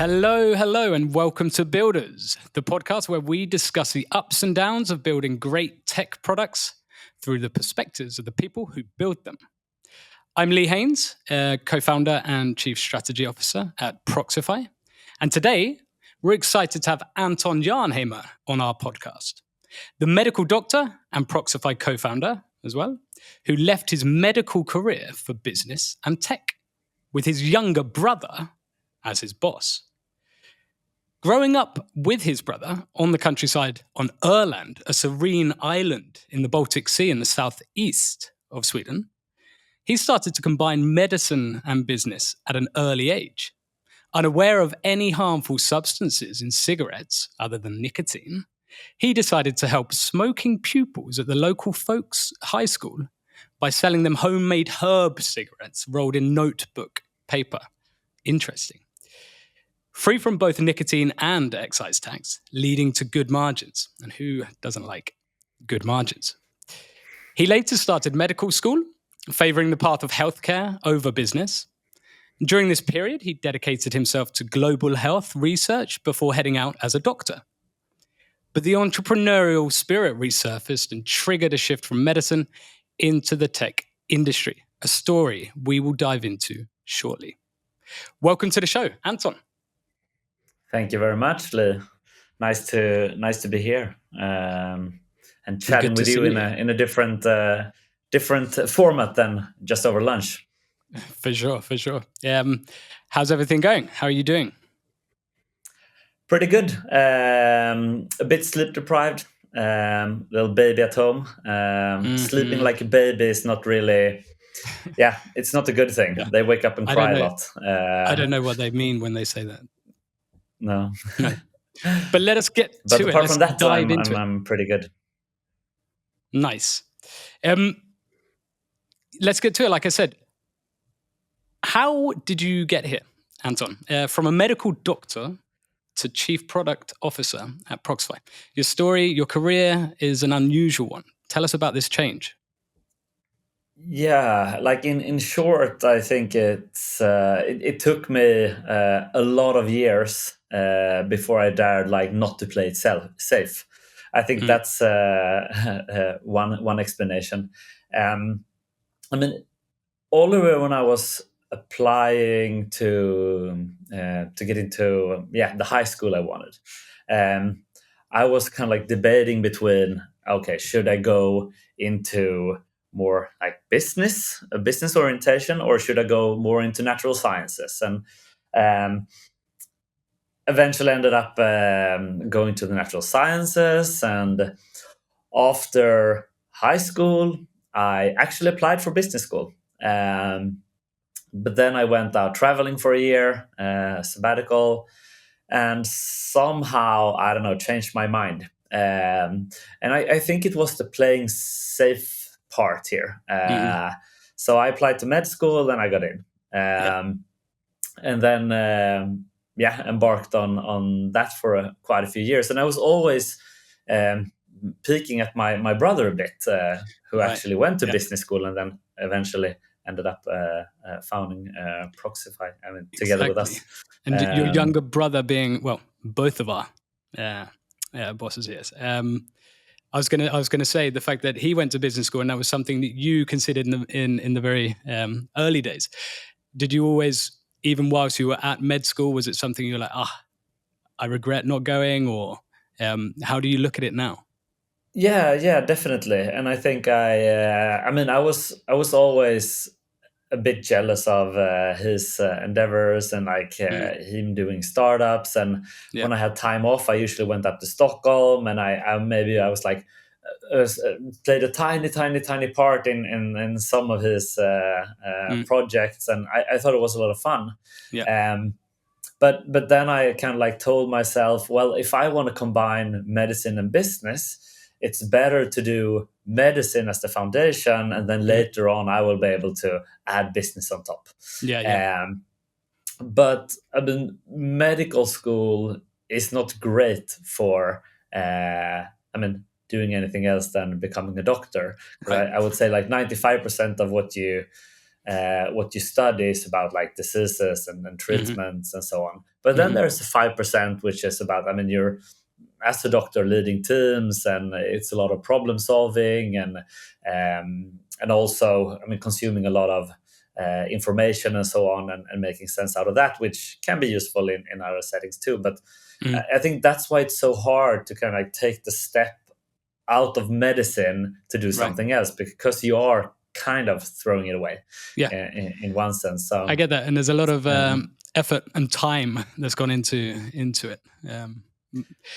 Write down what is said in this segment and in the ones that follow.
Hello, and welcome to Builders, the podcast where we discuss the ups and downs of building great tech products through the perspectives of the people who build them. I'm Lee Haynes, co-founder and chief strategy officer at Proxify. And today, we're excited to have Anton Jarnheimer on our podcast, the medical doctor and Proxify co-founder as well, who left his medical career for business and tech, with his younger brother as his boss. Growing up with his brother on the countryside on Öland, a serene island in the Baltic Sea in the southeast of Sweden, he started to combine medicine and business at an early age. Unaware of any harmful substances in cigarettes other than nicotine, he decided to help smoking pupils at the local folks' high school by selling them homemade herb cigarettes rolled in notebook paper. Interesting. Free from both nicotine and excise tax, leading to good margins. And who doesn't like good margins? He later started medical school, favoring the path of healthcare over business. During this period, he dedicated himself to global health research before heading out as a doctor. But the entrepreneurial spirit resurfaced and triggered a shift from medicine into the tech industry, a story we will dive into shortly. Welcome to the show, Anton. Thank you very much, Lee. Nice to be here and chatting with you in a different format than just over lunch. For sure. How's everything going? How are you doing? Pretty good. A bit sleep deprived. Little baby at home. Sleeping like a baby is not really. Yeah, it's not a good thing. Yeah. They wake up and cry a lot. I don't know what they mean when they say that. No. But let us get to it. Apart from that, I'm pretty good. Nice. Let's get to it. Like I said, how did you get here, Anton? From a medical doctor to chief product officer at Proxify. Your story, your career is an unusual one. Tell us about this change. Yeah, like in short, I think it took me a lot of years before I dared not to play it safe. I think that's one explanation. I mean, all the way when I was applying to get into the high school I wanted, I was kind of debating between, okay, should I go into more like a business orientation, or should I go more into natural sciences? And eventually ended up going to the natural sciences. And after high school, I actually applied for business school. But then I went out traveling for a year, sabbatical, and somehow, I don't know, changed my mind. And I think it was the playing safe part here. So I applied to med school and I got in. And then, embarked on that for quite a few years. And I was always peeking at my brother a bit, who actually went to business school and then eventually ended up founding Proxify together with us. And your younger brother being, well, both of our bosses here. I was gonna say the fact that he went to business school and that was something that you considered in the very early days. Did you always, even whilst you were at med school, was it something you were like, I regret not going, or how do you look at it now? Yeah, definitely. And I think I was always a bit jealous of his endeavors and him doing startups. And when I had time off, I usually went up to Stockholm, and I was like played a tiny part in some of his projects, and I thought it was a lot of fun. But then I kind of told myself, well, if I want to combine medicine and business, it's better to do medicine as the foundation, and then later on I will be able to add business on top. But medical school is not great for doing anything else than becoming a doctor. Right. I would say 95% of what you what you study is about like diseases and treatments and so on. But then there's a 5% which is about, I mean, you're as a doctor leading teams, and it's a lot of problem solving and also, I mean, consuming a lot of information and so on, and making sense out of that, which can be useful in other settings too. But I think that's why it's so hard to kind of like take the step out of medicine to do something else, because you are kind of throwing it away in one sense. So I get that, and there's a lot of effort and time that's gone into it.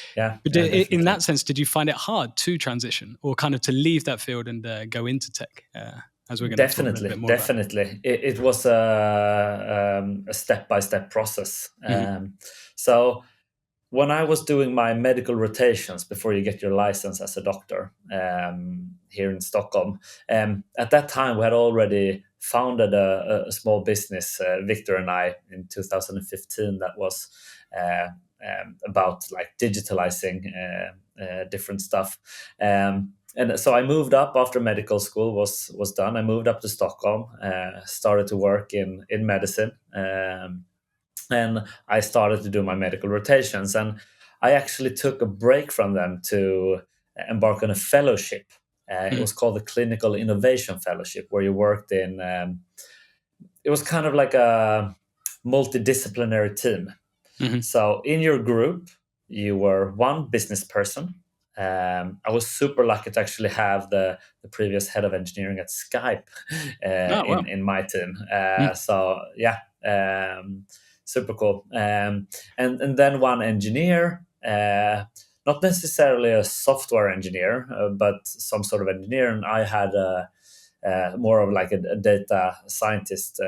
But in that sense, did you find it hard to transition, or kind of to leave that field and go into tech? As we're going to talk a little bit more about. It was a step-by-step process. So when I was doing my medical rotations before you get your license as a doctor here in Stockholm, at that time we had already founded a small business, Victor and I, in 2015, that was about like digitalizing different stuff. And so I moved up after medical school was done. I moved up to Stockholm, started to work in medicine, and I started to do my medical rotations. And I actually took a break from them to embark on a fellowship. It was called the Clinical Innovation Fellowship, where you worked in. It was kind of like a multidisciplinary team. So in your group, you were one business person. I was super lucky to actually have the previous head of engineering at Skype in my team. So yeah, super cool. And then one engineer, not necessarily a software engineer, but some sort of engineer. And I had more of like a data scientist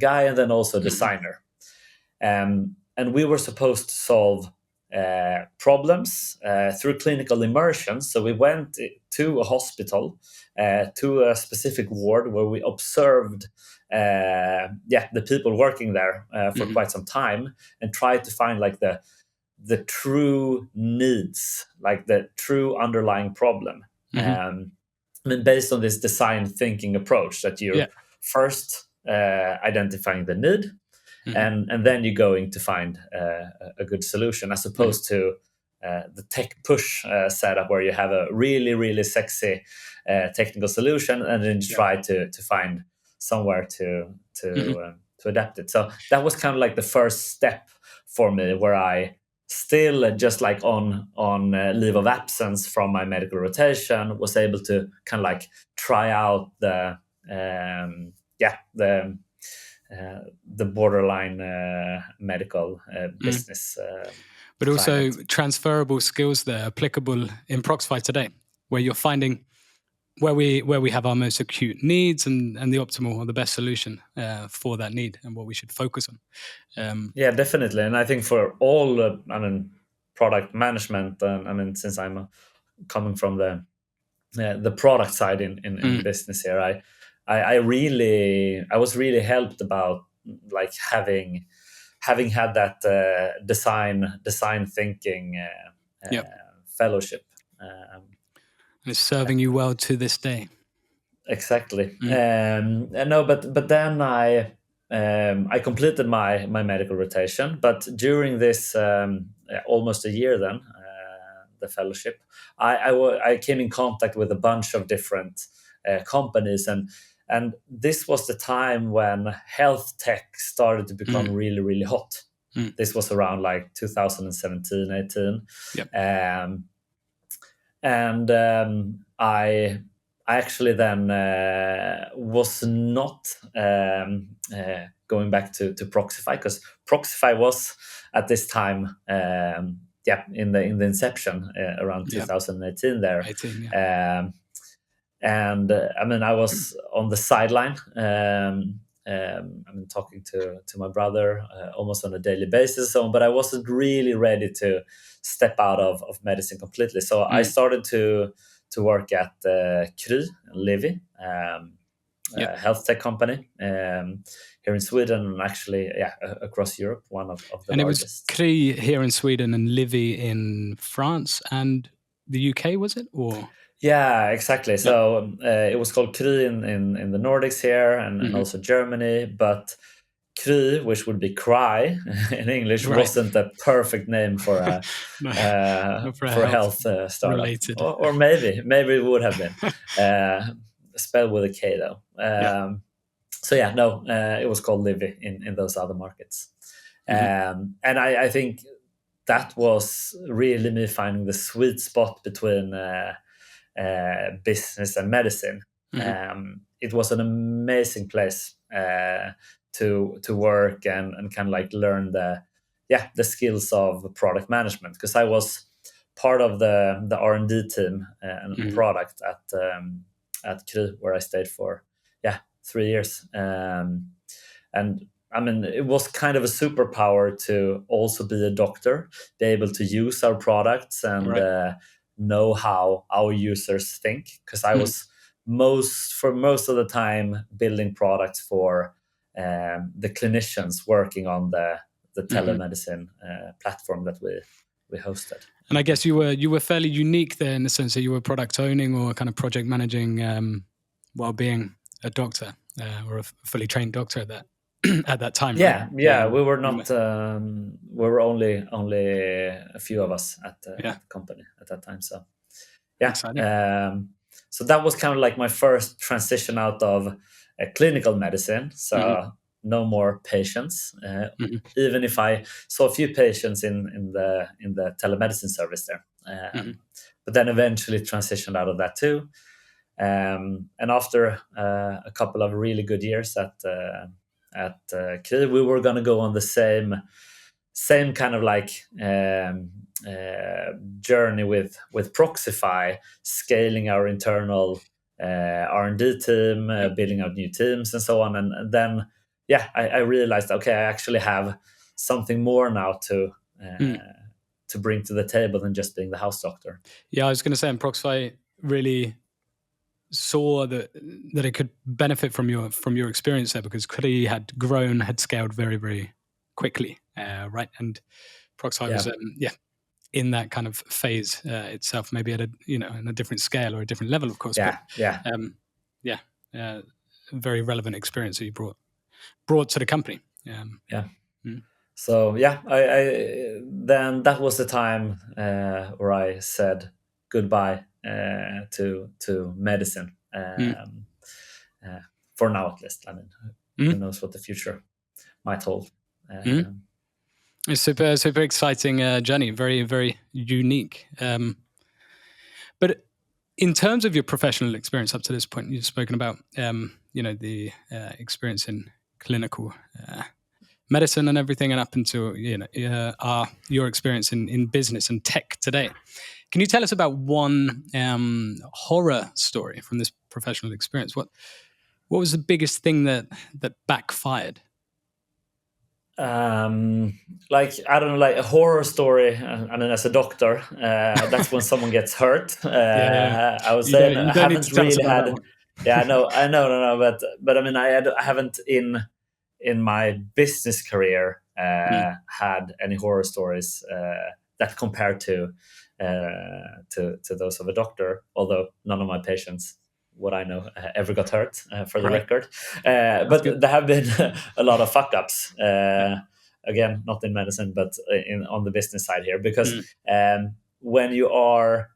guy, and then also a designer. And we were supposed to solve problems through clinical immersion. So we went to a hospital, to a specific ward, where we observed the people working there for quite some time, and tried to find like the true needs, like the true underlying problem. And based on this design thinking approach, that you're first identifying the need, and then you're going to find a good solution, as opposed to the tech push setup, where you have a really, really sexy technical solution, and then you try to find somewhere to adapt it. So that was kind of like the first step for me, where I still just like on leave of absence from my medical rotation was able to kind of like try out the borderline medical business. But also transferable skills there applicable in Proxify today, where you're finding where we have our most acute needs and the optimal or the best solution for that need, and what we should focus on. Yeah, definitely. And I think for all, product management, since I'm coming from the product side in business here, I was really helped about like having had that design thinking fellowship. And it's serving you well to this day. Exactly. No, but then I completed my medical rotation. But during this almost a year, then the fellowship, I came in contact with a bunch of different companies, and this was the time when health tech started to become really, really hot. This was around like 2017, 18. And I actually then was not going back to Proxify, because Proxify was at this time in the inception around 2018 there. 18, and I was on the sideline. Talking to my brother almost on a daily basis, but I wasn't really ready to step out of medicine completely. So I started to work at Kry Livy, health tech company here in Sweden, and actually across Europe, one of the and largest. It was Kry here in Sweden and Livy in France and the UK, was it? Or Yeah, exactly. So it was called Kry in the Nordics here and Hmm. also Germany, but Kry, which would be cry in English, Right. wasn't the perfect name No, not for a for a health health startup, related. or maybe it would have been spelled with a K though. Yeah. So yeah, no, it was called Livy in those other markets, Hmm. and I think that was really me finding the sweet spot between business and medicine. Hmm. It was an amazing place to work and kind of like learn the skills of product management, because I was part of the R&D team and Hmm. product at Kry, where I stayed for 3 years. And I mean, it was kind of a superpower to also be a doctor, be able to use our products and Right. know how our users think. Because I Mm. was most of the time building products for the clinicians working on the Hmm. telemedicine platform that we hosted. And I guess you were fairly unique there in the sense that you were product owning or kind of project managing while being a doctor or a fully trained doctor at that at that time, right? Yeah, we were Mm. not. We were only a few of us Yeah, at the company at that time. So yeah, exciting. so that was kind of like my first transition out of clinical medicine. Hmm. So no more patients, Hmm. even if I saw a few patients in the telemedicine service there. Hmm. But then eventually transitioned out of that too. And after a couple of really good years at Kry, we were going to go on the same kind of like journey with Proxify, scaling our internal R&D team, Yep. building out new teams, and so on. And then, I realized, okay, I actually have something more now Mm. to bring to the table than just being the house doctor. Yeah, I was going to say, and Proxify really saw that it could benefit from your experience there because Kri had scaled very, very quickly, right? And Proxify was Yeah, in that kind of phase itself, maybe at a in a different scale or a different level, of course, but yeah. um, yeah, uh, very relevant experience that you brought to the company. Yeah. Mm. So yeah, I then that was the time where I said goodbye to medicine. Mm. Uh, for now, at least. I mean, who Mm. knows what the future might hold? Mm. Um, It's super exciting journey, very very unique. But in terms of your professional experience up to this point, you've spoken about the experience in clinical medicine and everything, and up until your experience in business and tech today. Can you tell us about one horror story from this professional experience? What was the biggest thing that backfired? um, like I don't know, like a horror story. I mean, as a doctor, that's when someone gets hurt. Yeah. I would You say don't I you don't need to haven't tell us really about that had. one. Yeah, no, but I mean, I haven't in my business career Mm. had any horror stories that compared to those of a doctor. Although none of my patients, what I know, ever got hurt, for the Right. record. That's good. But there have been a lot of fuck ups. Yeah. Again, not in medicine, but on the business side here, because Mm. when you are,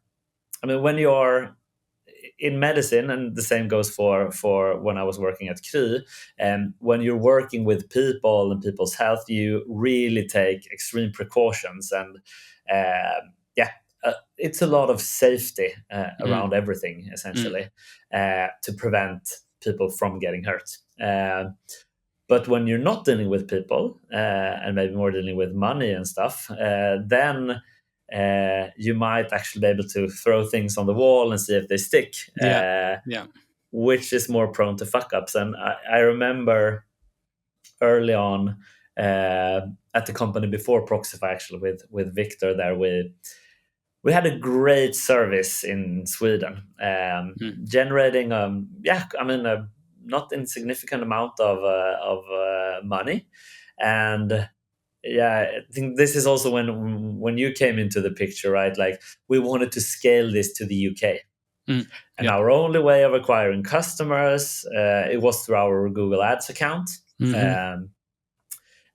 I mean, when you are in medicine, and the same goes for when I was working at Kry, and when you're working with people and people's health, you really take extreme precautions, and yeah, it's a lot of safety Mm. around everything, Mm. essentially, to prevent people from getting hurt. But when you're not dealing with people, and maybe more dealing with money and stuff, then you might actually be able to throw things on the wall and see if they stick, Yeah. Yeah. which is more prone to fuck ups. And I remember early on at the company before Proxify, actually, with Victor there, we had a great service in Sweden, Mm. generating I mean, a not insignificant amount of money. And yeah, I think this is also when you came into the picture, right? Like, we wanted to scale this to the UK. Mm. And Yep. our only way of acquiring customers, it was through our Google Ads account. Mm-hmm.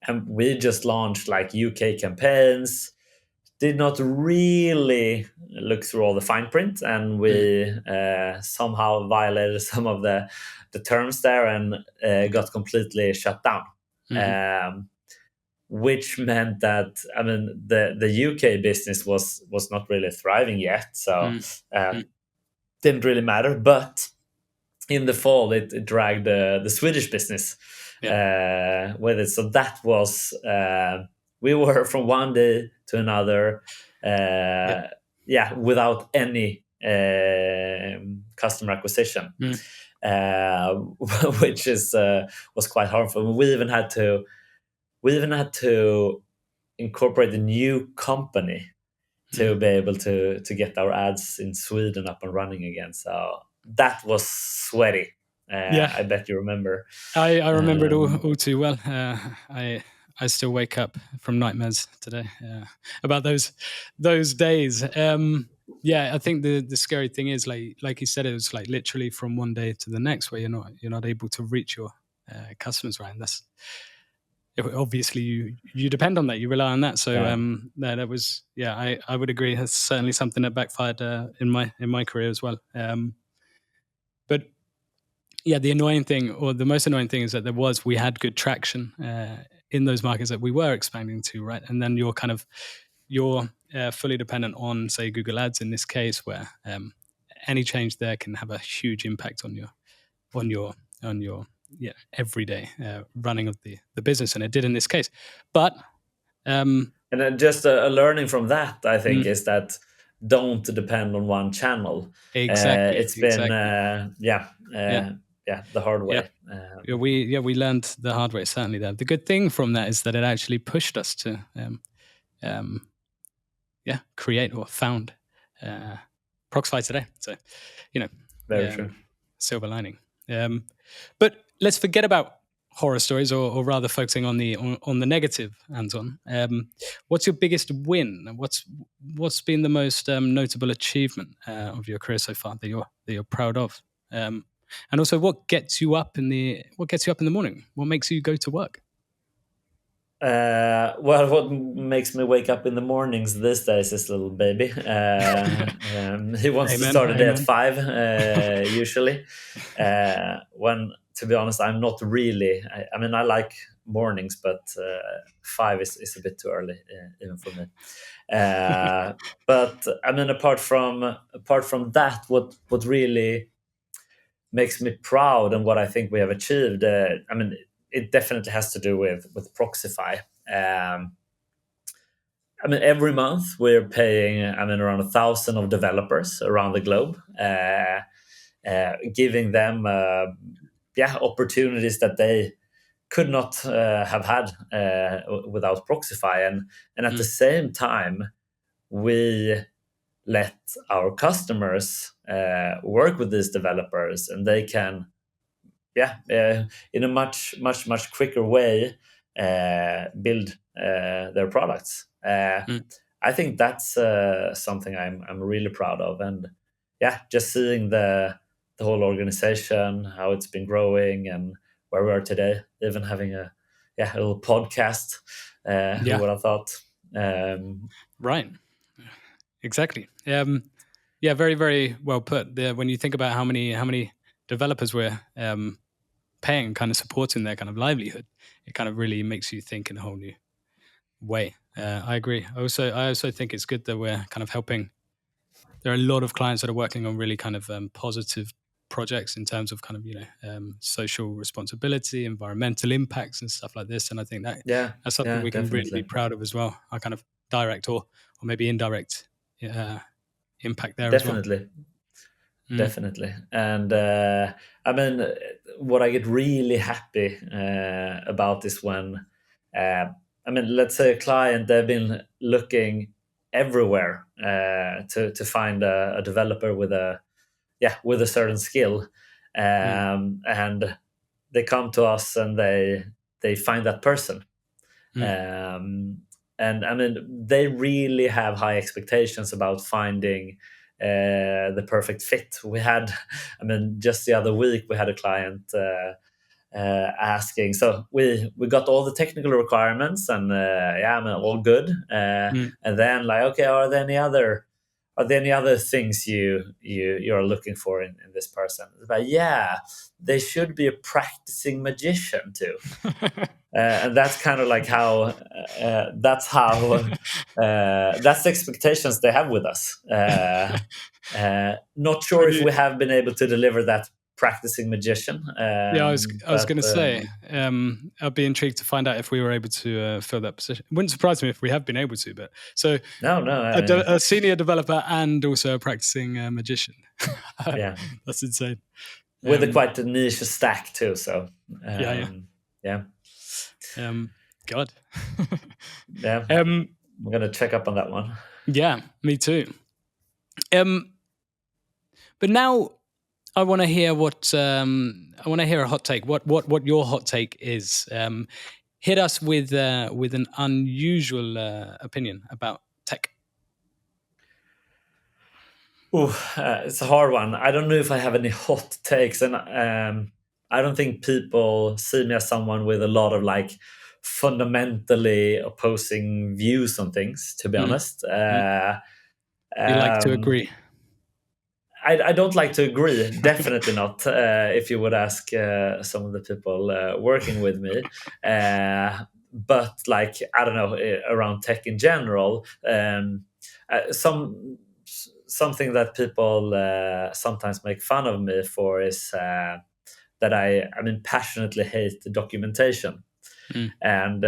And we just launched like UK campaigns, did not really look through all the fine print, and we somehow violated some of the terms there and got completely shut down. Mm-hmm. Which meant that, I mean, the UK business was not really thriving yet, so Mm-hmm. didn't really matter. But in the fall, it dragged the Swedish business with it. So that was we were from one day to another, without any customer acquisition, Mm. uh, which is was quite harmful. We even had to incorporate a new company to be able to get our ads in Sweden up and running again. So that was sweaty. Yeah. I bet you remember. I remember it Um, all too well. I still wake up from nightmares today about those days. I think the scary thing is like you said, it was like literally from one day to the next where you're not able to reach your customers, right? And that's obviously you depend on that, you rely on that. So yeah. that was I would agree. That's certainly something that backfired in my career as well. But yeah, the annoying thing, or the most annoying thing, is that we had good traction in those markets that we were expanding to, right? And then you're fully dependent on, say, Google Ads in this case, where any change there can have a huge impact on your on your everyday running of the business, and it did in this case. But And then just a learning from that, I think, mm, is that don't depend on one channel. exactly, It's been, exactly, yeah, the hard yeah. way. We learned the hard way, certainly. There, the good thing from that is that it actually pushed us to um, create or found Proxify today. So, you Very know, true. silver lining. But let's forget about horror stories, or rather focusing on the negative, Anton. What's your biggest win? What's been the most notable achievement of your career so far that you're proud of? And also, what gets you up in the morning? What makes you go to work? Well, what makes me wake up in the mornings these days is little baby. He wants to Amen. start a day at Amen. 5, usually. When, to be honest, I'm not really. I mean, I like mornings, but 5 is a bit too early, even for me. But I mean, apart from that, what really makes me proud and what I think we have achieved, I mean, it definitely has to do with Proxify. I mean, every month we're paying, I mean, around 1,000 of developers around the globe, giving them, opportunities that they could not have had without Proxify, and at the Mm, same time, we let our customers work with these developers, and they can, in a much quicker way, build their products. mm, I think that's something I'm really proud of, and just seeing the whole organization, how it's been growing, and where we are today, even having a little podcast. Who yeah. would have thought? Um, Right. Exactly. Yeah. Very, very well put. When you think about how many developers we're paying, kind of supporting their kind of livelihood, it kind of really makes you think in a whole new way. I agree. I also think it's good that we're kind of helping. There are a lot of clients that are working on really kind of positive projects in terms of kind of social responsibility, environmental impacts, and stuff like this. And I think that's something we can really be definitely. proud of as well. Our kind of direct or maybe indirect impact there as well. Definitely. Mm, Definitely. And I mean, what I get really happy about is when, I mean, let's say a client, they've been looking everywhere to find a developer with a certain skill, mm, and they come to us and they find that person. mm, um, and I mean, they really have high expectations about finding the perfect fit. We had, I mean, just the other week we had a client asking. So we got all the technical requirements, and I mean, all good. And then like, okay, are there any other things you're looking for in this person? But yeah, they should be a practicing magician too. And that's kind of like how that's the expectations they have with us. Not sure if we have been able to deliver that practicing magician. Yeah, I was going to say, I'd be intrigued to find out if we were able to fill that position. It wouldn't surprise me if we have been able to, but so no, a senior developer and also a practicing magician. Yeah, that's insane. With a quite a niche stack too. So yeah. God. Yeah, I'm gonna check up on that one. Yeah, me too. But now I want to hear I want to hear a hot take. What your hot take is? Hit us with an unusual opinion about tech. It's a hard one. I don't know if I have any hot takes, and I don't think people see me as someone with a lot of like fundamentally opposing views on things. To be honest, You like to agree? I don't like to agree. Definitely not. If you would ask some of the people working with me, but like I don't know around tech in general, something that people sometimes make fun of me for is that I mean passionately hate the documentation. And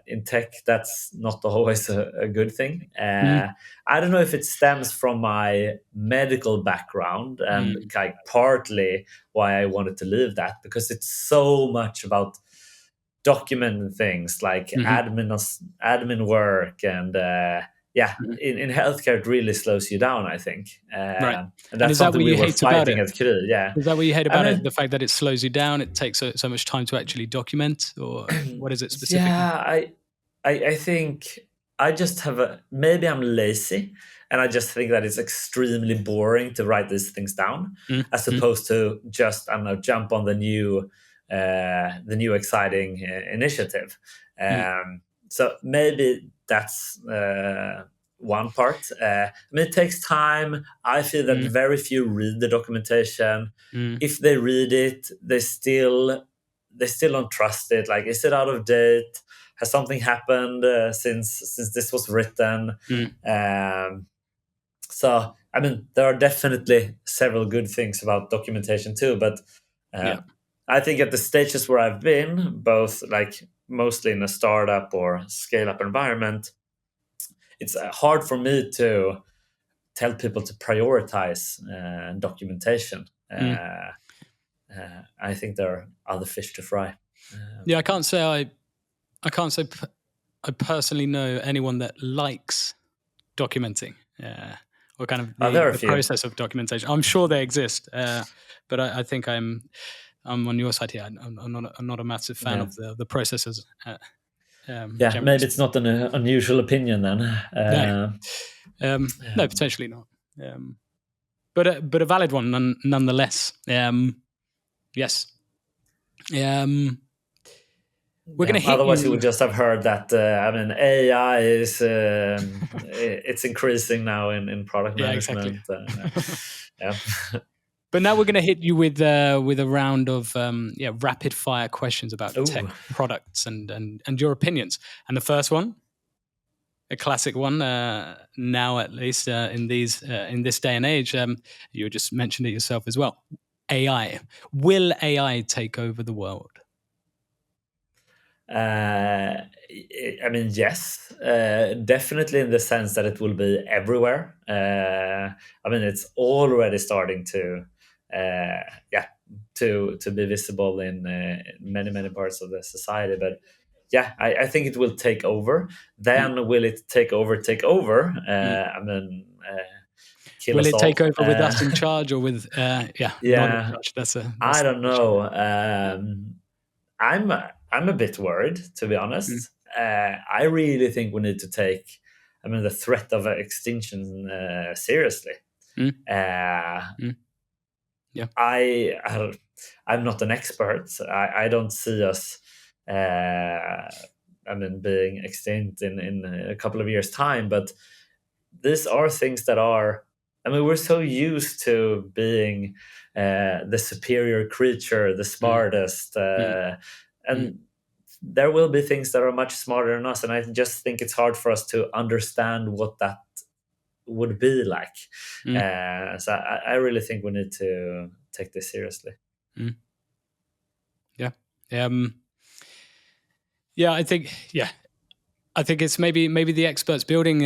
in tech, that's not always a good thing. I don't know if it stems from my medical background and like partly why I wanted to leave that, because it's so much about documenting things like admin work and in healthcare it really slows you down, I think. Right. And that's something we were fighting at Kry. Yeah. Is that what you hate about it? The fact that it slows you down, it takes so much time to actually document, or what is it specifically? Yeah, I think I just have maybe I'm lazy, and I just think that it's extremely boring to write these things down, as opposed to just I don't know jump on the new exciting initiative. So maybe that's one part. I mean, it takes time. I feel that very few read the documentation. If they read it, they still don't trust it. Like, is it out of date? Has something happened since this was written? So, I mean, there are definitely several good things about documentation too, but I think at the stages where I've been, both like mostly in a startup or scale-up environment, it's hard for me to tell people to prioritize documentation. I think there are other fish to fry. I can't say I personally know anyone that likes documenting or kind of the process of documentation. I'm sure they exist, but I think I'm on your side here. I'm not a massive fan of the processes. Maybe it's not an unusual opinion then. No, potentially not. But a valid one nonetheless. Yes. We're going to hit otherwise you would just have heard that I mean AI is it's increasing now in product management. Exactly. But now we're going to hit you with a round of rapid fire questions about tech products and your opinions. And the first one, a classic one now at least in this day and age, you just mentioned it yourself as well. AI. Will AI take over the world? I mean, yes, definitely in the sense that it will be everywhere. I mean, it's already starting to be visible in many parts of the society. But yeah, I think it will take over. Then will it take over? I mean, kill will us it take all. over with us in charge or with not in charge? That's I don't know. I'm a bit worried, to be honest. I really think we need to take, I mean, the threat of extinction seriously. Mm. Yeah. I'm not an expert. I don't see us being extinct in a couple of years' time, but these are things that are, we're so used to being the superior creature, the smartest, and there will be things that are much smarter than us, and I just think it's hard for us to understand what that would be like. So I really think we need to take this seriously. Yeah. I think it's maybe the experts building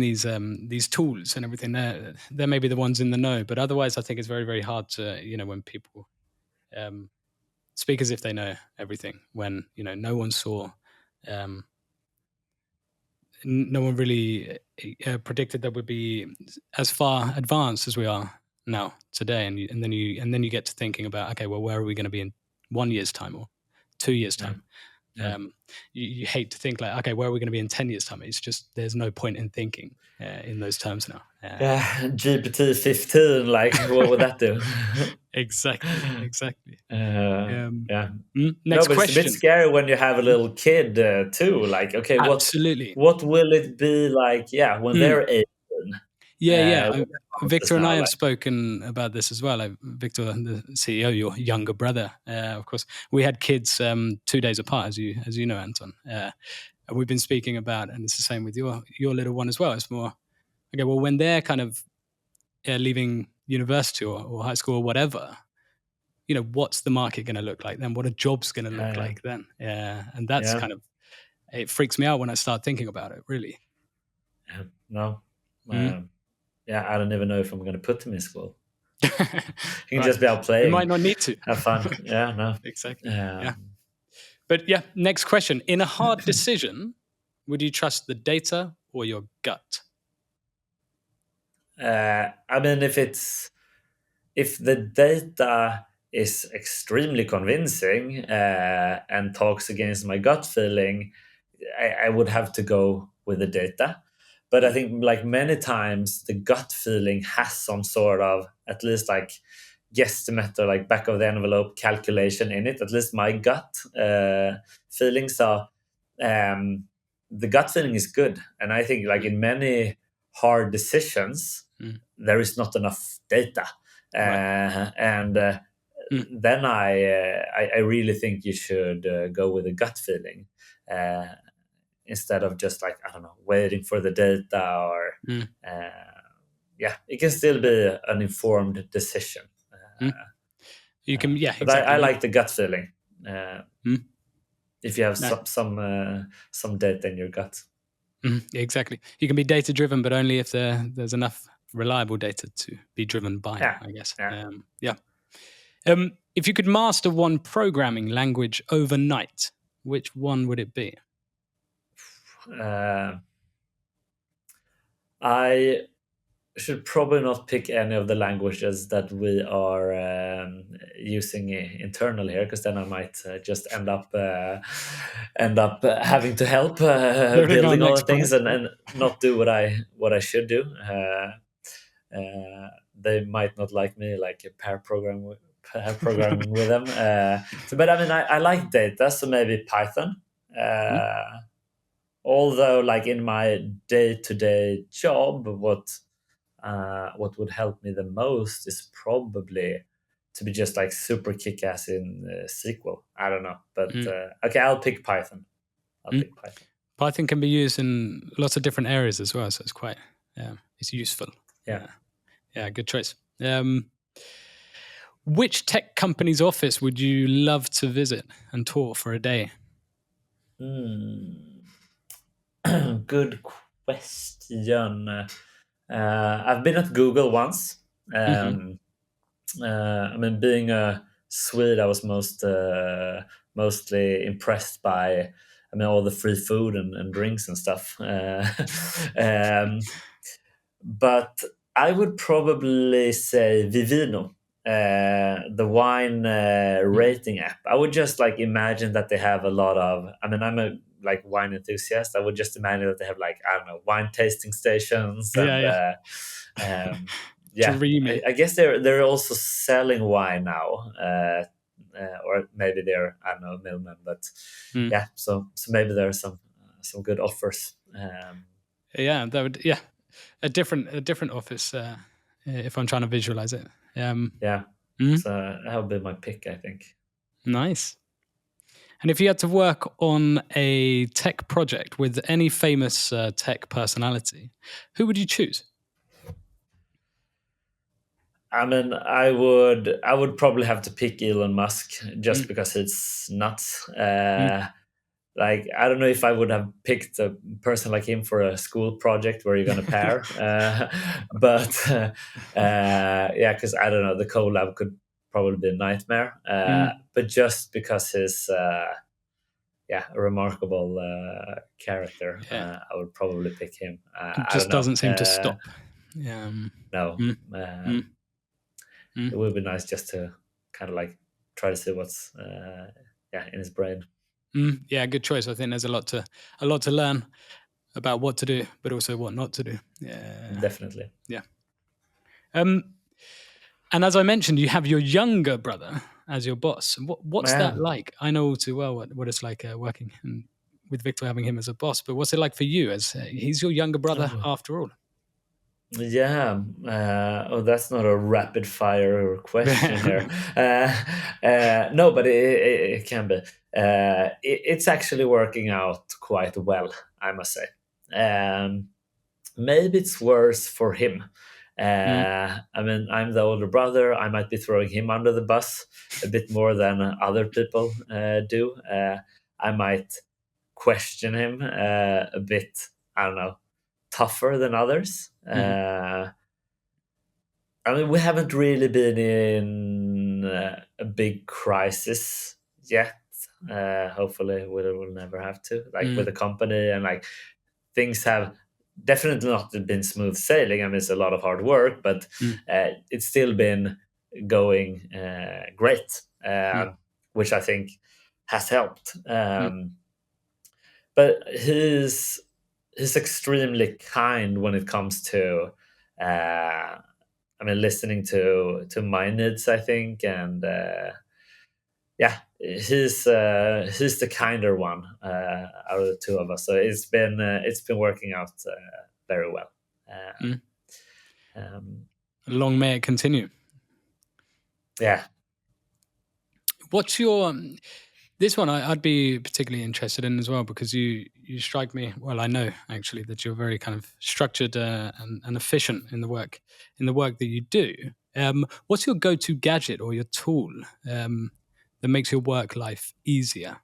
these tools and everything. They're maybe the ones in the know, but otherwise, I think it's very, very hard to, when people speak as if they know everything, when no one saw, no one really predicted that we'd be as far advanced as we are now today, and then you get to thinking about, okay, well, where are we going to be in 1 year's time or 2 years' time? Yeah. You hate to think like, okay, where are we going to be in 10 years' time? It's just there's no point in thinking in those terms now. GPT 15, like what would that do? Exactly. Yeah. Next But it's a bit question. scary when you have a little kid too. Like, okay, Absolutely. what will it be like? Yeah, when they're 18. Yeah. What Victor and I have like? spoken about this as well. Victor, the CEO, your younger brother, of course. We had kids 2 days apart, as you know, Anton. And we've been speaking about, and it's the same with your little one as well. It's more, okay, well, when they're kind of leaving university or high school or whatever, what's the market going to look like then? What are jobs going to look like then? And that's kind of, it freaks me out when I start thinking about it, really. No. Yeah, I don't even know if I'm going to put him in school. He can Right. just be out playing. You might not need to. Have fun. Yeah, no. Exactly. Yeah. But yeah, next question. In a hard decision, would you trust the data or your gut? If the data is extremely convincing and talks against my gut feeling, I would have to go with the data. But I think, like many times, the gut feeling has some sort of, at least like guesstimate or like back of the envelope calculation in it. At least my gut feeling. So the gut feeling is good, and I think like in many hard decisions, there is not enough data. And then I really think you should go with a gut feeling instead of just like, I don't know, waiting for the data or it can still be an informed decision. You can, but exactly. I like the gut feeling. If you have some data in your gut. Exactly. You can be data driven, but only if there's enough reliable data to be driven by, I guess. If you could master one programming language overnight, which one would it be? I should probably not pick any of the languages that we are using internally here, because then I might just end up having to help building all the things and not do what I should do. They might not like me, like pair programming with them. But I like data, so maybe Python. Although, like in my day-to-day job, what would help me the most is probably to be just like super kick-ass in SQL. I don't know, but okay, I'll pick Python. Python can be used in lots of different areas as well, so it's quite it's useful. Yeah, good choice. Which tech company's office would you love to visit and tour for a day? Good question. I've been at Google once. Being a Swede, I was mostly impressed by all the free food and drinks and stuff. But I would probably say Vivino, the wine rating app. I would just like imagine that they have a lot of. I'm a like wine enthusiast. I would just imagine that they have like, I don't know, wine tasting stations and Dreamy. I guess they're also selling wine now, or maybe they're, I don't know, middlemen, but yeah. So maybe there are some good offers. Yeah, that would a different office if I'm trying to visualize it. Yeah. So that would be my pick, I think. Nice. And if you had to work on a tech project with any famous tech personality, who would you choose? I mean, I would probably have to pick Elon Musk just because it's nuts. Like, I don't know if I would have picked a person like him for a school project where you're going to pair, but yeah, because I don't know, the collab could probably be a nightmare. But just because he's a remarkable character, I would probably pick him. It I don't just know. doesn't seem to stop. No. It would be nice just to kind of like try to see what's in his brain. Yeah, good choice. I think there's a lot to learn about what to do, but also what not to do. Yeah, Definitely. yeah. And as I mentioned, you have your younger brother as your boss. What's that like? I know all too well what it's like working with Victor, having him as a boss. But what's it like for you, as he's your younger brother after all? Yeah. That's not a rapid fire question here. No, but it can be. It's actually working out quite well, I must say. Maybe it's worse for him. I mean, I'm the older brother. I might be throwing him under the bus a bit more than other people do. I might question him a bit, I don't know, tougher than others. I mean, we haven't really been in a big crisis yet. Hopefully, we will never have to, like with the company, and like things have definitely not been smooth sailing. I mean, it's a lot of hard work, but it's still been going great, which I think has helped. But he's extremely kind when it comes to I mean, listening to my needs, I think, and he's the kinder one out of the two of us. So it's been working out very well. Long may it continue. Yeah. What's your this one? I'd be particularly interested in as well, because you strike me. Well, I know actually that you're very kind of structured and efficient in the work that you do. What's your go-to gadget or your tool that makes your work life easier?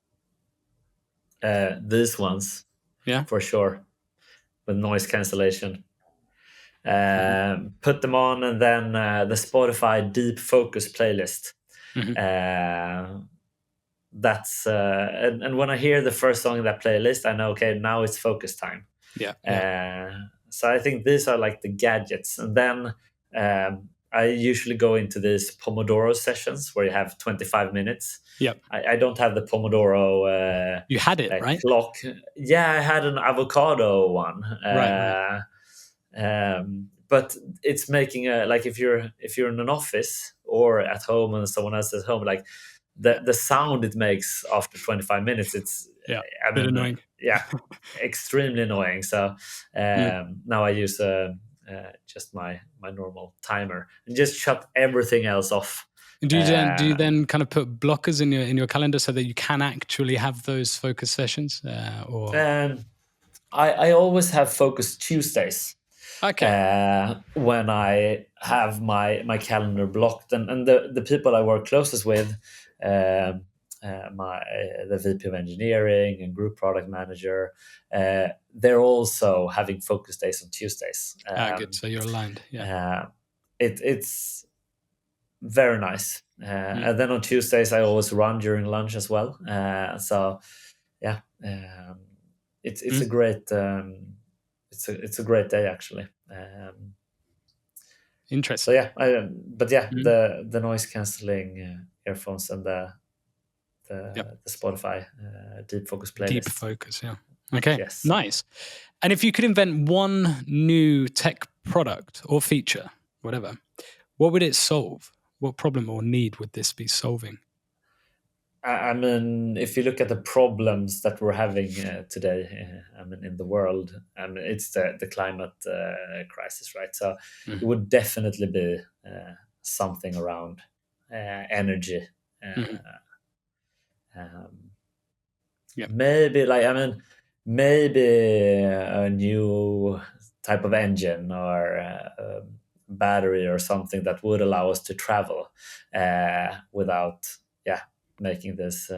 These ones, Yeah, for sure, with noise cancellation. Put them on, and then the Spotify Deep Focus playlist. That's and when I hear the first song in that playlist, I know, okay, now it's focus time. So I think these are like the gadgets, and then I usually go into these Pomodoro sessions where you have 25 minutes. I don't have the Pomodoro you had it, right? clock. Yeah, I had an avocado one. Right. But it's making a, like, if you're in an office or at home and someone else is at home, like the sound it makes after 25 minutes, it's a bit annoying. Extremely annoying. So now I use just my normal timer and just shut everything else off. Do you then kind of put blockers in your calendar so that you can actually have those focus sessions? Or I always have focus Tuesdays. Okay. When I have my calendar blocked, and the people I work closest with, the VP of engineering and group product manager, they're also having focus days on Tuesdays. Good. So you're aligned. Yeah. It's very nice. And then on Tuesdays, I always run during lunch as well. So yeah, it's a great. It's a great day, actually. Interesting. So yeah, the noise cancelling earphones and the Spotify Deep Focus playlist. Deep Focus, yeah. Okay, yes. Nice. And if you could invent one new tech product or feature, whatever. What would it solve? What problem or need would this be solving? I mean, if you look at the problems that we're having today, I mean, in the world, I mean, it's the climate crisis, right? So it would definitely be something around energy. Um, Maybe maybe a new type of engine or battery or something that would allow us to travel without making this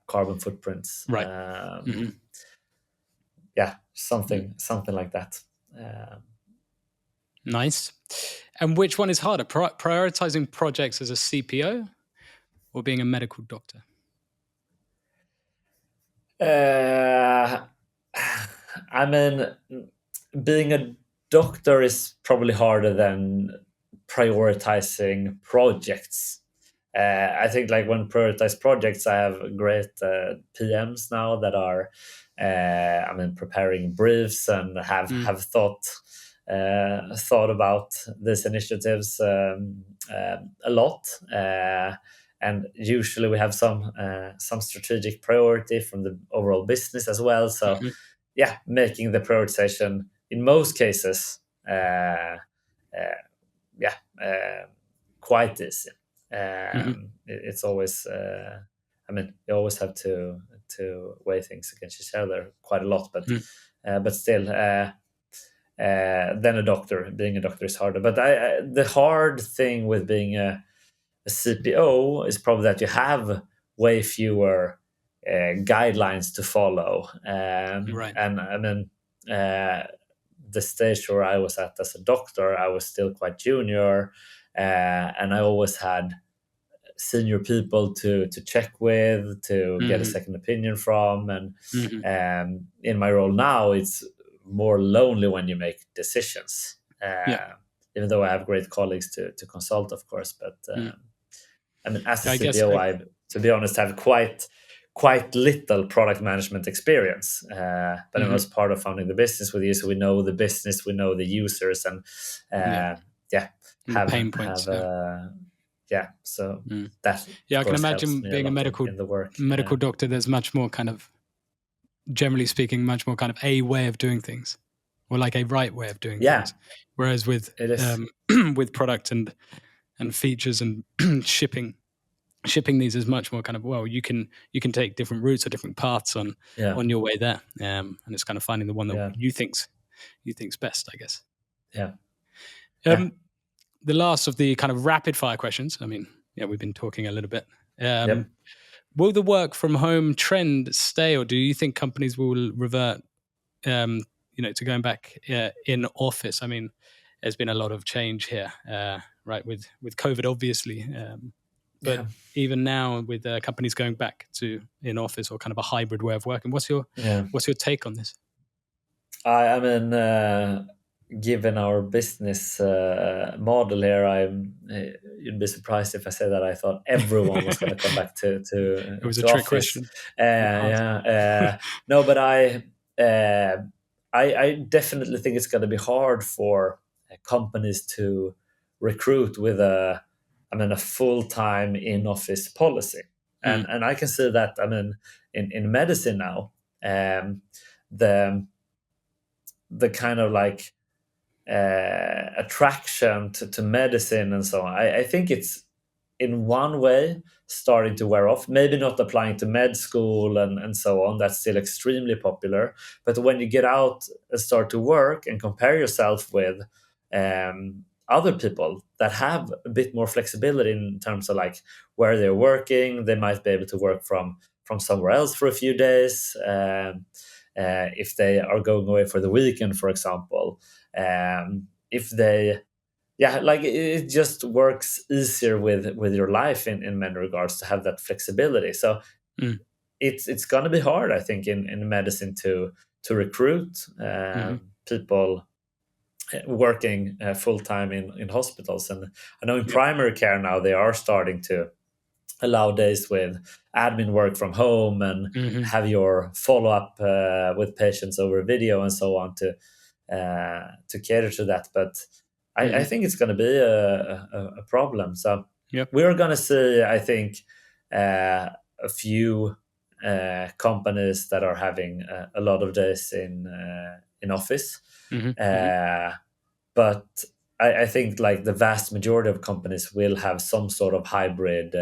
carbon footprints. Right. Something like that. Nice. And which one is harder, prioritizing projects as a CPO or being a medical doctor? I mean, being a doctor is probably harder than prioritizing projects. I think like when prioritize projects, I have great PMs now that are, preparing briefs and have thought about these initiatives a lot. And usually we have some strategic priority from the overall business as well. So making the prioritization in most cases quite easy. It's always you always have to weigh things against each other quite a lot, but still then being a doctor is harder. But the hard thing with being a CPO is probably that you have way fewer guidelines to follow. Right. And I mean, the stage where I was at as a doctor, I was still quite junior, and I always had senior people to check with, to get a second opinion from. And in my role now, it's more lonely when you make decisions. Even though I have great colleagues to consult, of course. But I mean, as a CPO, I, to be honest, have quite little product management experience. But I was part of founding the business with you, so we know the business, we know the users, and have pain points. So that I can imagine being a medical in the work. Doctor. There's much more kind of, generally speaking, much more kind of a way of doing things, or like a right way of doing things. Whereas with with product and features and shipping these is much more kind of, well, you can take different routes or different paths on your way there, and it's kind of finding the one that you think's best, I guess. The last of the kind of rapid fire questions. I mean, we've been talking a little bit. Will the work from home trend stay, or do you think companies will revert, to going back in office? I mean, there's been a lot of change here, right? With COVID, obviously, but even now with companies going back to in office or kind of a hybrid way of working. What's your take on this? I mean, given our business model here, you'd be surprised if I say that I thought everyone was going to come back to it was to a trick office. question. No, but I definitely think it's going to be hard for companies to recruit with a full-time in-office policy, and I can see that. I mean, in medicine now, the kind of like attraction to medicine and so on, I think it's in one way starting to wear off. Maybe not applying to med school and so on, that's still extremely popular. But when you get out and start to work and compare yourself with other people that have a bit more flexibility in terms of like where they're working, they might be able to work from somewhere else for a few days. If they are going away for the weekend, for example, if they, like it just works easier with your life in many regards to have that flexibility. So it's going to be hard, I think, in medicine to recruit people working full time in hospitals. And I know in primary care now they are starting to allow days with admin work from home and have your follow-up with patients over video and so on to cater to that. But I think it's going to be a problem. So Yep. we're going to see, I think, a few companies that are having a lot of days in office. But I think like the vast majority of companies will have some sort of hybrid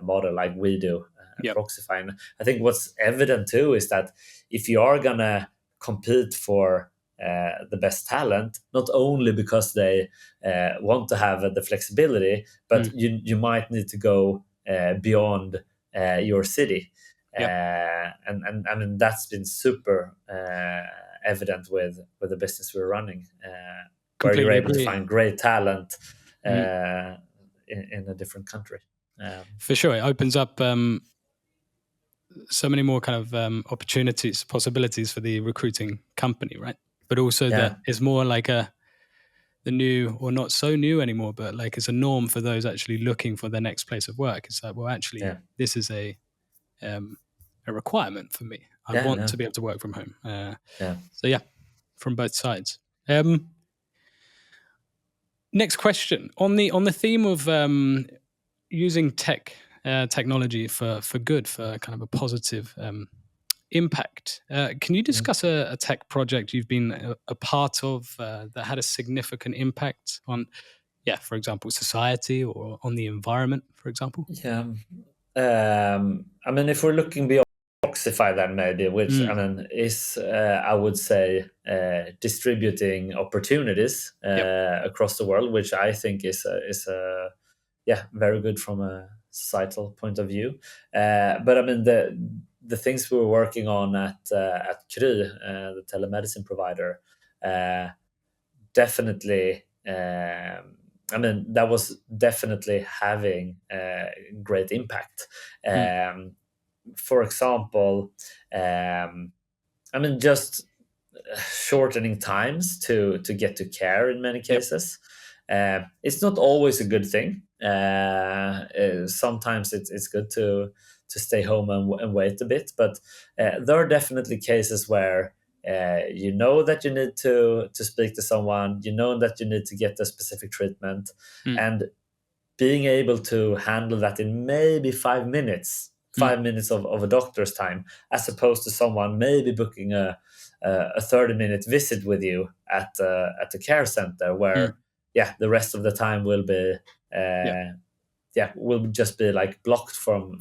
model like we do at Yep. Proxify. And I think what's evident too is that if you are going to compete for the best talent, not only because they want to have the flexibility, but you might need to go beyond your city. Yep. And I mean, that's been super evident with the business we're running. Where you're Completely able to agree. find great talent in a different country. For sure, it opens up so many more kind of opportunities, possibilities for the recruiting company, right? But also that it's more like the new, or not so new anymore, but like it's a norm for those actually looking for their next place of work. It's like, well, actually, this is a requirement for me. I want to be able to work from home. So yeah, from both sides. Next question on the theme of using technology for good, for kind of a positive impact. Can you discuss a tech project you've been a part of that had a significant impact on, for example, society or on the environment, for example? Yeah. I mean, if we're looking beyond Proxify, then maybe, which I mean is, I would say, distributing opportunities across the world, which I think is very good from a societal point of view. But I mean, the things we were working on at Kry, the telemedicine provider, definitely. I mean, that was definitely having great impact. For example, I mean, just shortening times to get to care in many cases. It's not always a good thing. Sometimes it's good to stay home and wait a bit, but there are definitely cases where you know that you need to speak to someone, you know that you need to get a specific treatment, and being able to handle that in maybe 5 minutes, 5 minutes of a doctor's time, as opposed to someone maybe booking a 30-minute visit with you at the care center, where the rest of the time will be will just be like blocked from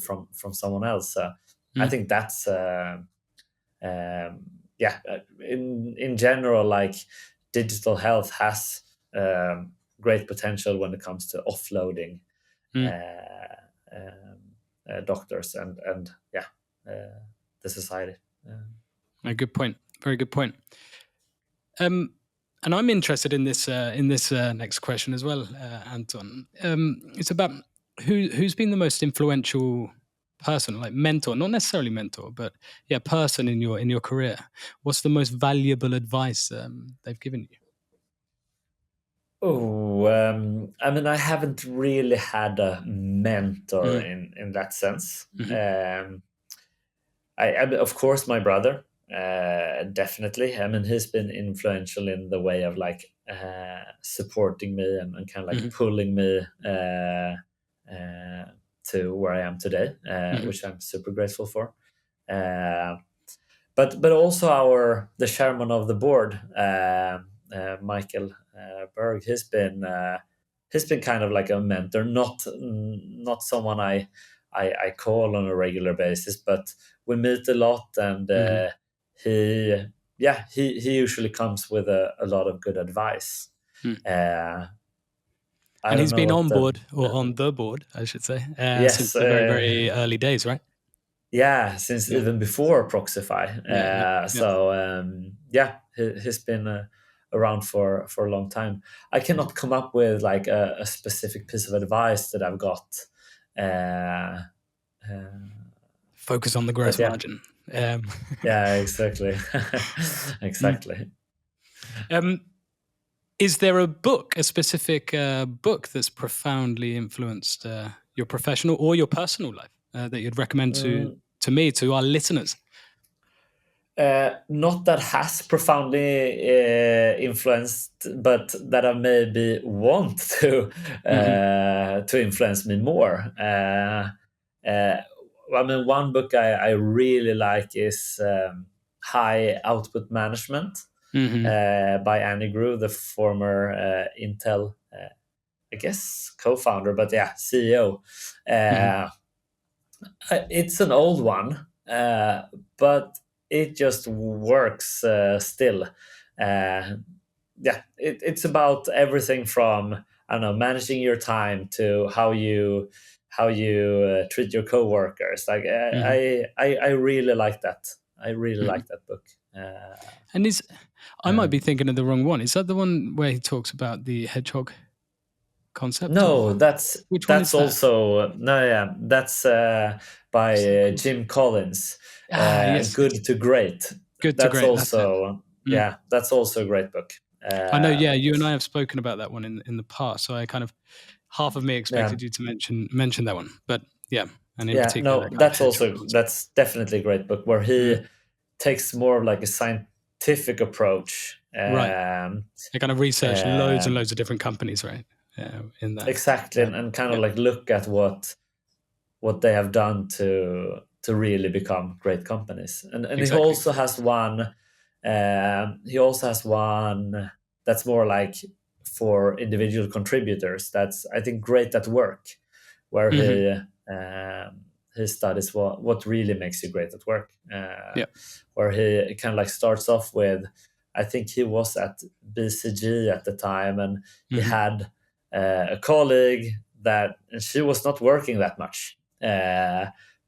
someone else. I think that's in general, like, digital health has great potential when it comes to offloading doctors and the society. A good point. Very good point. And I'm interested in this next question as well, Anton. It's about who's been the most influential person, like mentor, not necessarily mentor, but person in your career. What's the most valuable advice they've given you? Oh, I mean, I haven't really had a mentor in that sense. Of course, my brother, definitely. I mean, he's been influential in the way of like supporting me and kind of like pulling me to where I am today, which I'm super grateful for. But also the chairman of the board, Michael Berg, he's been kind of like a mentor, not someone I call on a regular basis, but we meet a lot, and he usually comes with a lot of good advice. And he's been on board, or on the board, I should say, since yes, the very, very early days, right? Yeah, since even before Proxify. He's been around for a long time. I cannot come up with like a specific piece of advice that I've got. Focus on the gross margin. Yeah, exactly. Exactly. Is there a book, a specific book that's profoundly influenced your professional or your personal life that you'd recommend to me, to our listeners? Not that has profoundly influenced, but that I maybe want to influence me more. I mean, one book I really like is High Output Management by Annie Grue, the former Intel, I guess, co-founder, but yeah, CEO. It's an old one, but it just works still. It's about everything from, I don't know, managing your time to how you treat your coworkers. Like I really like that. I really like that book. And I might be thinking of the wrong one. Is that the one where he talks about the hedgehog concept? No, or which one is that's that? also no, yeah, that's by Jim Collins. Yes, Good to Great. Good to That's Great. That's it. also that's also a great book. I know. Yeah, you and I have spoken about that one in the past. So I kind of half of me Yeah, expected you to mention that one, but yeah, and in yeah, particular no, that kind of that's hedgehog also concept. that's definitely a great book where he takes more of like a scientific approach. Right. They kind of research loads and Um, loads of different companies, right? In that. exactly, Yeah. and kind of Yeah. like look at what they have done to really become great companies. And Exactly. he also has one that's more like for individual contributors. That's, I think, Great at Work, where he studies what really makes you great at work. Yeah. Where he kind of like starts off with, I think he was at BCG at the time, and he had a colleague and she was not working that much.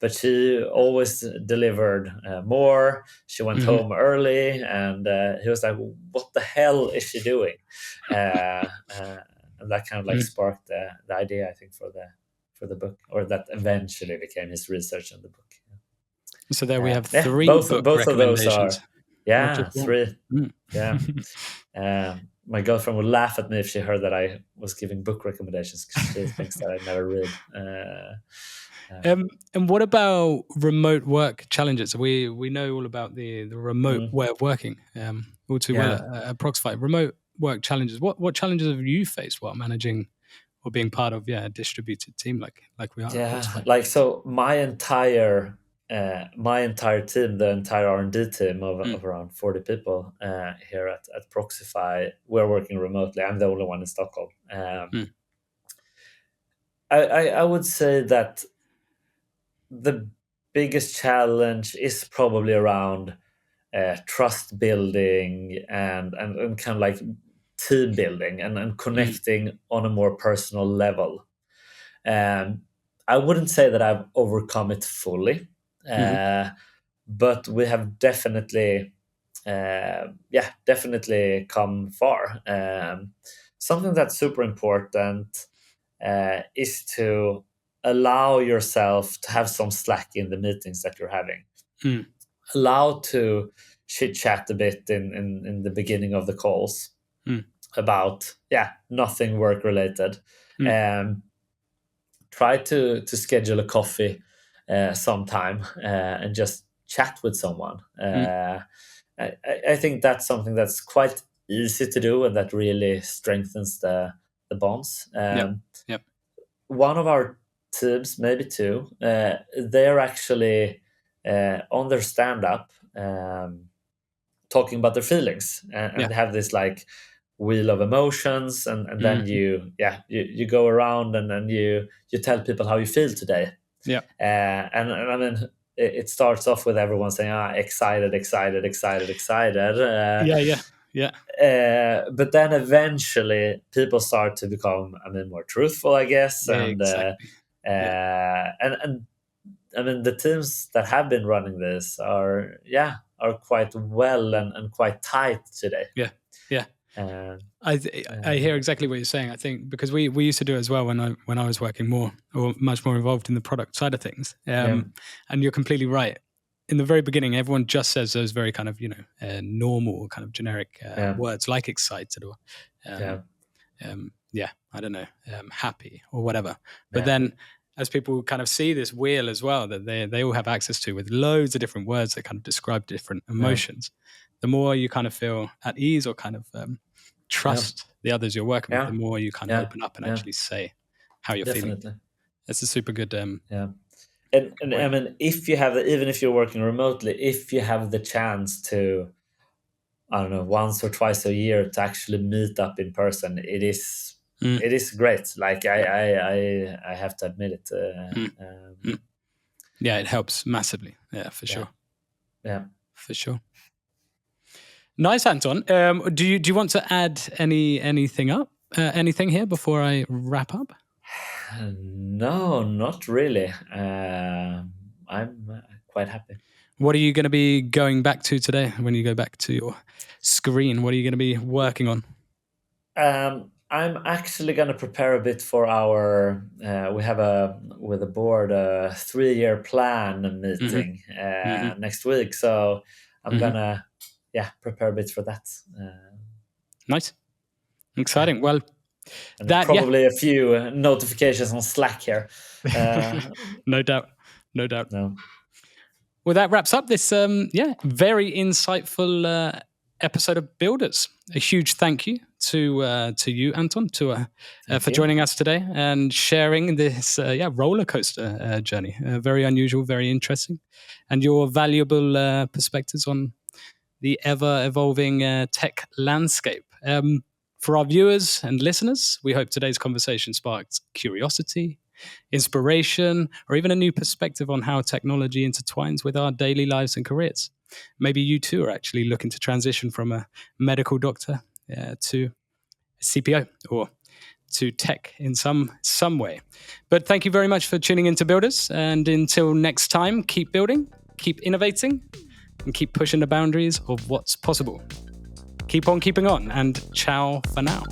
But she always delivered more. She went home early, and he was like, "What the hell is she doing?" And that kind of like sparked the idea, I think, for the book, or that eventually became his research in the book. So there we have Yeah, 3 book both of those recommendations, are, not yeah, just one. 3. Yeah. My girlfriend would laugh at me if she heard that I was giving book recommendations, because she thinks that I never read. And what about remote work challenges? We know all about the remote way of working all too well at Proxify. Remote work challenges. What challenges have you faced while managing or being part of a distributed team like we are at Proxify? Like, so my entire team, the entire R&D team of around 40 people here at Proxify, we're working remotely. I'm the only one in Stockholm. I would say that the biggest challenge is probably around trust building and kind of like team building and connecting on a more personal level. I wouldn't say that I've overcome it fully, but we have definitely, definitely come far. Something that's super important is to allow yourself to have some slack in the meetings that you're having. Allow to chit chat a bit in the beginning of the calls about nothing work related. Try to schedule a coffee sometime and just chat with someone. I think that's something that's quite easy to do, and that really strengthens the bonds. Yep. One of our teams, maybe 2, they're actually on their stand-up talking about their feelings, and they have this like wheel of emotions, and then you go around, and then you tell people how you feel today. And I mean, it starts off with everyone saying excited. But then eventually people start to become, I mean, more truthful, I guess. Exactly. And I mean, the teams that have been running this are quite well and quite tight today. Yeah. I hear exactly what you're saying. I think because we used to do it as well when I was working more or much more involved in the product side of things. And you're completely right. In the very beginning, everyone just says those very kind of normal kind of generic words like excited or I don't know, happy or whatever. But then as people kind of see this wheel as well that they all have access to, with loads of different words that kind of describe different emotions, the more you kind of feel at ease or kind of trust the others you're working with, the more you kind of open up and actually say how you're feeling. It's a super good and I mean, if you have even if you're working remotely, if you have the chance to, I don't know, once or twice a year to actually meet up in person, it is great. Like I have to admit it. Yeah, it helps massively. Yeah, for sure. Yeah, for sure. Nice, Anton. Do you want to add anything here before I wrap up? No, not really. I'm quite happy. What are you going to be going back to today when you go back to your screen? What are you going to be working on? I'm actually going to prepare a bit for our. We have with the board a 3-year plan meeting next week, so I'm gonna prepare a bit for that. Nice, exciting. Well, and probably a few notifications on Slack here. No doubt. No. Well, that wraps up this very insightful episode of Builders. A huge thank you to you, Anton, for joining us today and sharing this roller coaster journey. Very unusual, very interesting, and your valuable perspectives on the ever evolving tech landscape. For our viewers and listeners, we hope today's conversation sparked curiosity, inspiration, or even a new perspective on how technology intertwines with our daily lives and careers. Maybe you too are actually looking to transition from a medical doctor to a CPO or to tech in some way. But thank you very much for tuning into Builders. And until next time, keep building, keep innovating, and keep pushing the boundaries of what's possible. Keep on keeping on, and ciao for now.